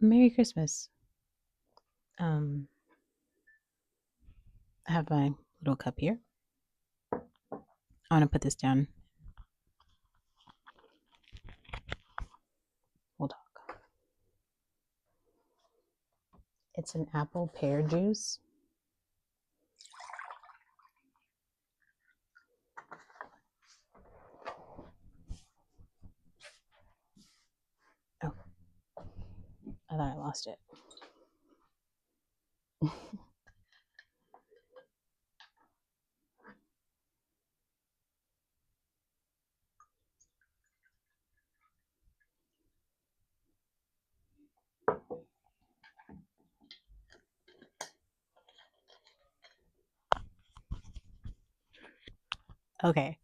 Merry Christmas. Um, I have my little cup here. I want to put this down. We'll talk. It's an apple pear juice. Oh, I thought I lost it. Okay,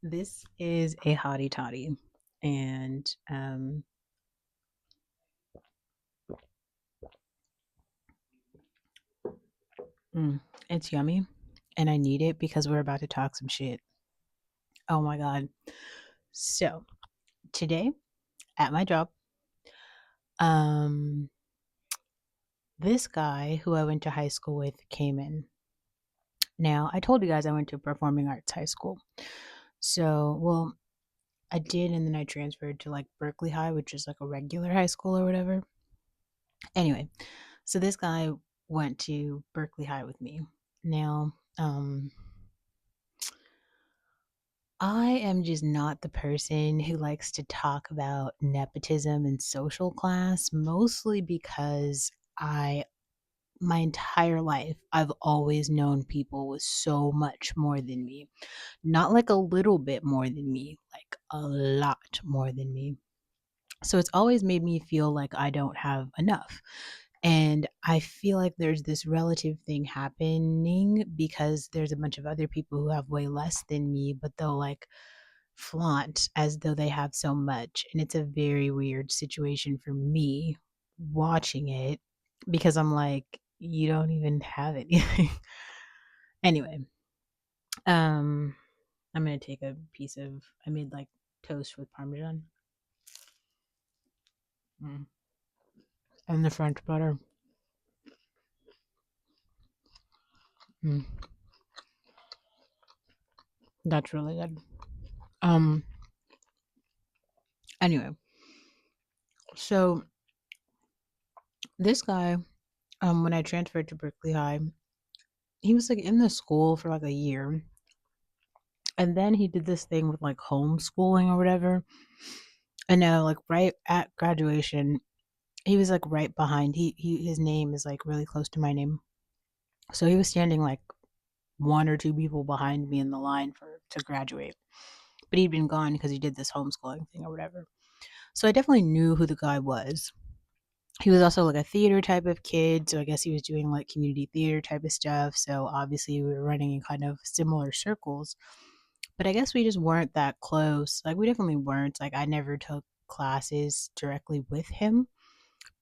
this is a hottie toddy, and mm, it's yummy, and I need it because we're about to talk some shit. Oh my god! So today at my job, um, this guy who I went to high school with came in. Now I told you guys I went to performing arts high school. So, well, I did, and then I transferred to like Berkeley High, which is like a regular high school or whatever. Anyway, so this guy went to Berkeley High with me. Now, I am just not the person who likes to talk about nepotism and social class, mostly because I, my entire life, I've always known people with so much more than me. Not like a little bit more than me, like a lot more than me. So it's always made me feel like I don't have enough. And I feel like there's this relative thing happening because there's a bunch of other people who have way less than me, but they'll like flaunt as though they have so much. And it's a very weird situation for me watching it because I'm like, you don't even have anything. Anyway, um, I'm gonna take a piece of I made like toast with parmesan. Mm. And the French butter. Mm. That's really good. Um. Anyway, so this guy, when I transferred to Berkeley High, he was like in the school for like a year, and then he did this thing with like homeschooling or whatever. And now, like right at graduation, he was like right behind. He his name is like really close to my name, so he was standing like one or two people behind me in the line for to graduate. But he'd been gone because he did this homeschooling thing or whatever. So I definitely knew who the guy was. He was also like a theater type of kid, so I guess he was doing like community theater type of stuff. So obviously we were running in kind of similar circles. But I guess we just weren't that close. Like we definitely weren't. Like I never took classes directly with him.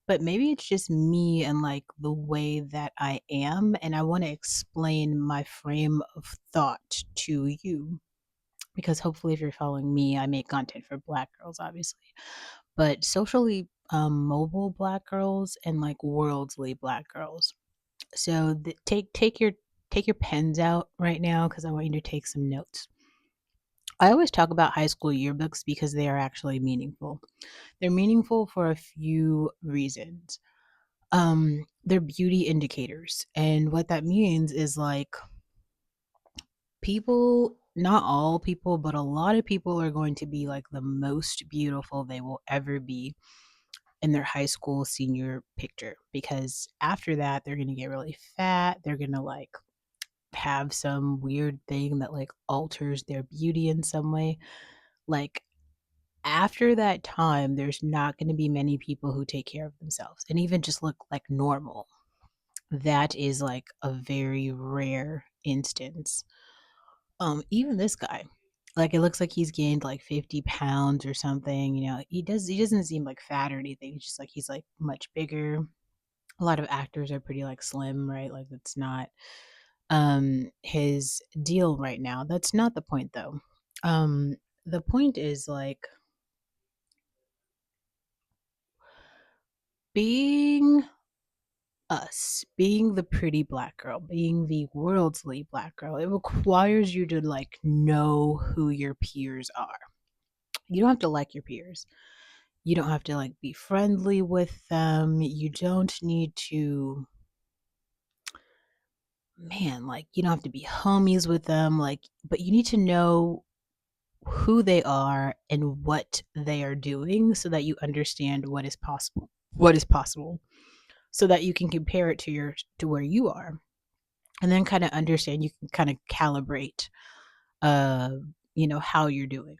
But maybe it's just me and like the way that I am, and I want to explain my frame of thought to you because hopefully if you're following me, I make content for black girls obviously, but socially mobile black girls and like worldly black girls. So take your pens out right now because I want you to take some notes. I always talk about high school yearbooks because they are actually meaningful. They're meaningful for a few reasons. They're beauty indicators, and what that means is like people, not all people, but a lot of people are going to be like the most beautiful they will ever be in their high school senior picture, because after that they're going to get really fat, they're going to like have some weird thing that like alters their beauty in some way. Like after that time there's not going to be many people who take care of themselves and even just look like normal. That is like a very rare instance. Even this guy, like it looks like he's gained like 50 pounds or something. He doesn't seem like fat or anything. It's just like he's like much bigger. A lot of actors are pretty like slim, right? Like it's not his deal right now. That's not the point though. The point is like being us, being the pretty black girl, being the worldly black girl, it requires you to like know who your peers are. You don't have to like your peers. You don't have to like be friendly with them. You don't need to, man, like you don't have to be homies with them. Like, but you need to know who they are and what they are doing so that you understand what is possible. What is possible so that you can compare it to to where you are and then kind of understand, you can kind of calibrate uh how you're doing.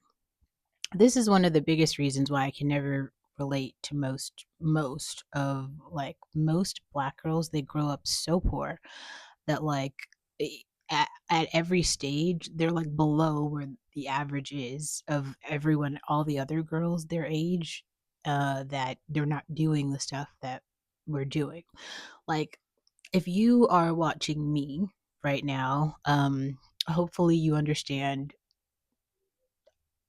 This is one of the biggest reasons why I can never relate to most black girls. They grow up so poor that like at every stage they're like below where the average is of everyone, all the other girls their age, that they're not doing the stuff that we're doing. Like if you are watching me right now, hopefully you understand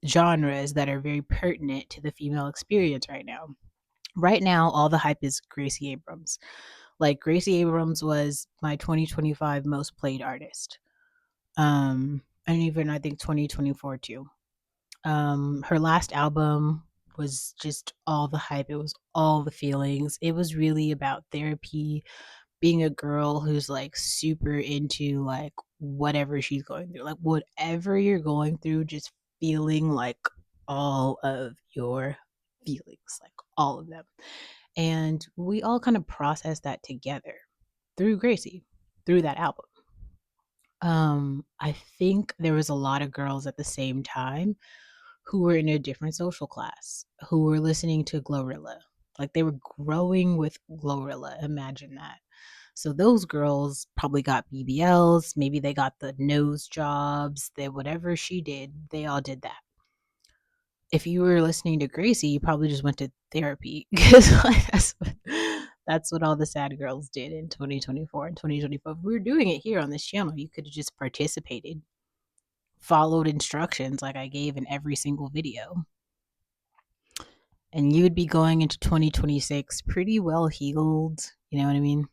genres that are very pertinent to the female experience right now. Right now, all the hype is Gracie Abrams. Like Gracie Abrams was my 2025 most played artist. And even I think 2024 too. Her last album was just all the hype. It was all the feelings. It was really about therapy, being a girl who's like super into like whatever she's going through, like whatever you're going through, just feeling like all of your feelings, like all of them. And we all kind of process that together through Gracie, through that album. I think there was a lot of girls at the same time who were in a different social class who were listening to Glorilla. Like they were growing with Glorilla. Imagine that. So those girls probably got BBLs, maybe they got the nose jobs, that whatever she did, they all did that. If you were listening to Gracie, you probably just went to therapy because like, that's what all the sad girls did in 2024 and 2025. If we were doing it here on this channel, you could have just participated, followed instructions like I gave in every single video, and you would be going into 2026 pretty well healed. You know what I mean?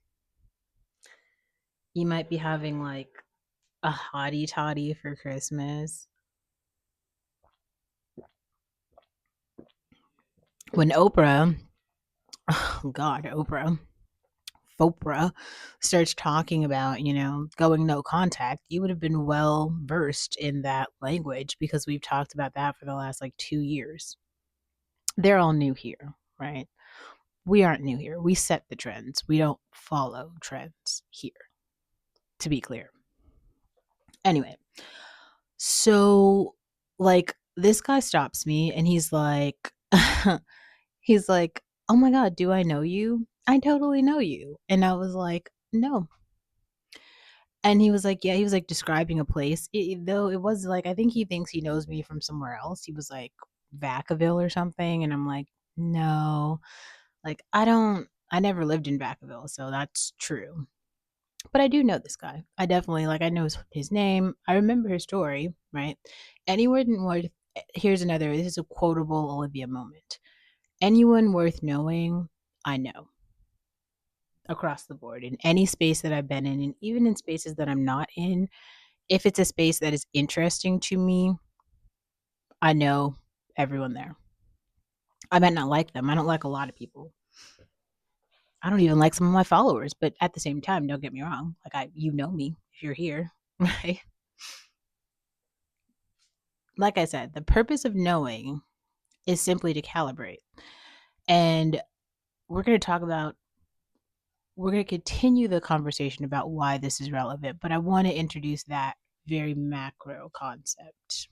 You might be having like a hottie toddy for Christmas. When Oprah, oh God, Oprah starts talking about, going no contact, you would have been well versed in that language because we've talked about that for the last like 2 years. They're all new here, right? We aren't new here. We set the trends. We don't follow trends here, to be clear. Anyway, so like this guy stops me and he's like, he's like, "Oh my God, do I know you? I totally know you." And I was like, "No." And he was like, "Yeah," he was like describing a place. Though it was like, I think he thinks he knows me from somewhere else. He was like, Vacaville or something. And I'm like, "No, like, I never lived in Vacaville. So that's true. But I do know this guy. I definitely, like, I know his name. I remember his story, right? Anyone worth, here's another, this is a quotable Olivia moment. Anyone worth knowing, I know across the board in any space that I've been in, and even in spaces that I'm not in. If it's a space that is interesting to me, I know everyone there. I might not like them. I don't like a lot of people. I don't even like some of my followers, but at the same time, don't get me wrong. Like you know me if you're here, right? Like I said, the purpose of knowing is simply to calibrate. And we're going to talk about, we're going to continue the conversation about why this is relevant, but I want to introduce that very macro concept.